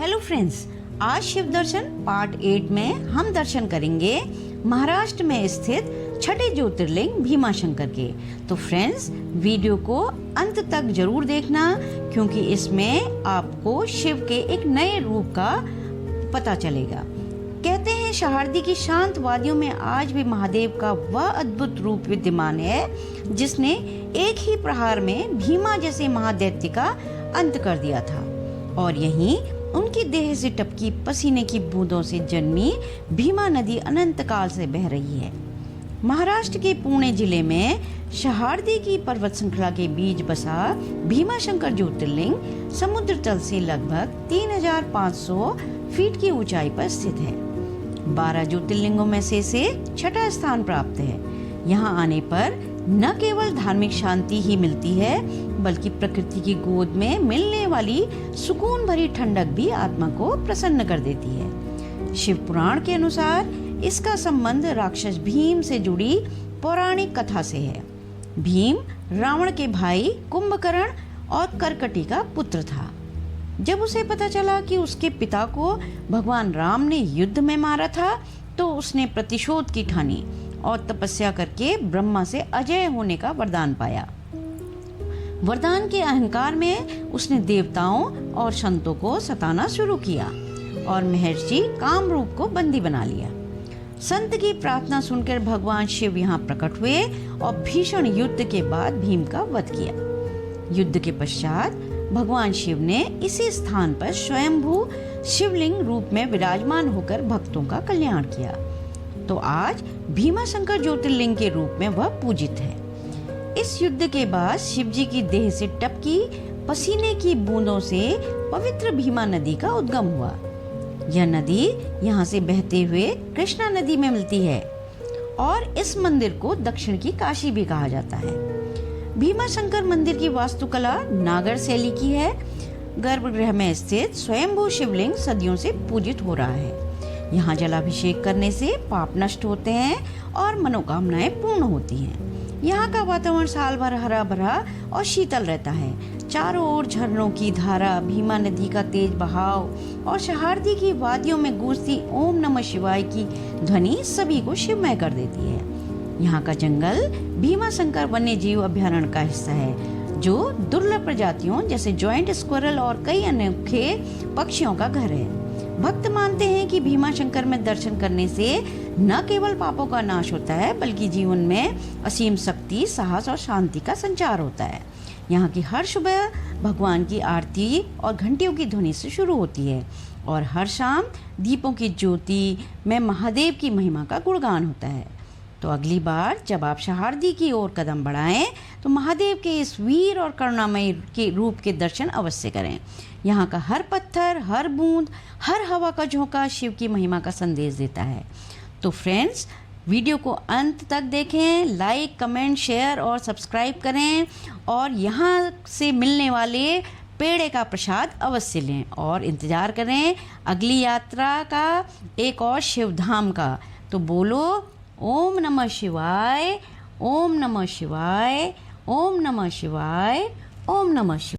Hello friends, आज शिव दर्शन part 8 में हम दर्शन करेंगे महाराष्ट्र में स्थित छठे ज्योतिर्लिंग भीमाशंकर के। तो फ्रेंड्स, वीडियो को अंत तक जरूर देखना क्योंकि इसमें आपको शिव के एक नए रूप का पता चलेगा। कहते हैं शहारदी की शांत वादियों में आज भी महादेव का वह अद्भुत रूप विद्यमान है जिसने एक ही प्रहार में भीमा जैसे महादैत्य का अंत कर दिया था। और यहीं उनकी देह से टपकी पसीने की बूंदों से जन्मी भीमा नदी अनंत काल से बह रही है। महाराष्ट्र के पुणे जिले में शहारदी की पर्वत श्रृंखला के बीच बसा भीमाशंकर ज्योतिर्लिंग समुद्र तल से लगभग 3500 फीट की ऊंचाई पर स्थित है। 12 ज्योतिर्लिंगों में से छठा स्थान प्राप्त है। यहाँ आने पर न केवल धार्मिक शांति ही मिलती है बल्कि प्रकृति की गोद में मिलने वाली सुकून भरी ठंडक भी आत्मा को प्रसन्न कर देती है। शिव पुराण के अनुसार इसका संबंध राक्षस भीम से जुड़ी पौराणिक कथा से है। भीम रावण के भाई कुंभकर्ण और करकटी का पुत्र था। जब उसे पता चला कि उसके पिता को भगवान राम ने युद्ध में मारा था तो उसने प्रतिशोध की ठानी और तपस्या करके ब्रह्मा से अजय होने का वरदान पाया। वरदान के अहंकार में उसने देवताओं और संतों को सताना शुरू किया और महर्षि कामरूप को बंदी बना लिया। संत की प्रार्थना सुनकर भगवान शिव यहाँ प्रकट हुए और भीषण युद्ध के बाद भीम का वध किया। युद्ध के पश्चात भगवान शिव ने इसी स्थान पर स्वयंभू शिवलिंग रूप में विराजमान होकर भक्तों का कल्याण किया। तो आज भीमाशंकर ज्योतिर्लिंग के रूप में वह पूजित है। इस युद्ध के बाद शिवजी की देह से टपकी पसीने की बूंदों से पवित्र भीमा नदी का उद्गम हुआ। यह नदी यहाँ से बहते हुए कृष्णा नदी में मिलती है और इस मंदिर को दक्षिण की काशी भी कहा जाता है। भीमाशंकर मंदिर की वास्तुकला नागर शैली की है। गर्भगृह में स्थित स्वयंभू शिवलिंग सदियों से पूजित हो रहा है। यहाँ जलाभिषेक करने से पाप नष्ट होते हैं और मनोकामनाएं पूर्ण होती हैं। यहाँ का वातावरण साल भर हरा भरा और शीतल रहता है। चारों ओर झरनों की धारा, भीमा नदी का तेज बहाव और शहारदी की वादियों में गूंजती ओम नमः शिवाय की ध्वनि सभी को शिवमय कर देती है। यहाँ का जंगल भीमाशंकर वन्य जीव अभयारण्य का हिस्सा है जो दुर्लभ प्रजातियों जैसे जॉइंट स्क्विरल और कई अनोखे पक्षियों का घर है। भक्त मानते हैं कि भीमाशंकर में दर्शन करने से न केवल पापों का नाश होता है बल्कि जीवन में असीम शक्ति, साहस और शांति का संचार होता है। यहाँ की हर सुबह भगवान की आरती और घंटियों की ध्वनि से शुरू होती है और हर शाम दीपों की ज्योति में महादेव की महिमा का गुणगान होता है। तो अगली बार जब आप शहारदी की ओर कदम बढ़ाएं तो महादेव के इस वीर और करुणामय के रूप के दर्शन अवश्य करें। यहाँ का हर पत्थर, हर बूंद, हर हवा का झोंका शिव की महिमा का संदेश देता है। तो फ्रेंड्स, वीडियो को अंत तक देखें, लाइक, कमेंट, शेयर और सब्सक्राइब करें और यहाँ से मिलने वाले पेड़े का प्रसाद अवश्य लें और इंतज़ार करें अगली यात्रा का एक और शिवधाम का। तो बोलो ओम नमः शिवाय, ओम नमः शिवाय, ओम नमः शिवाय, ओम नमः शिवाय।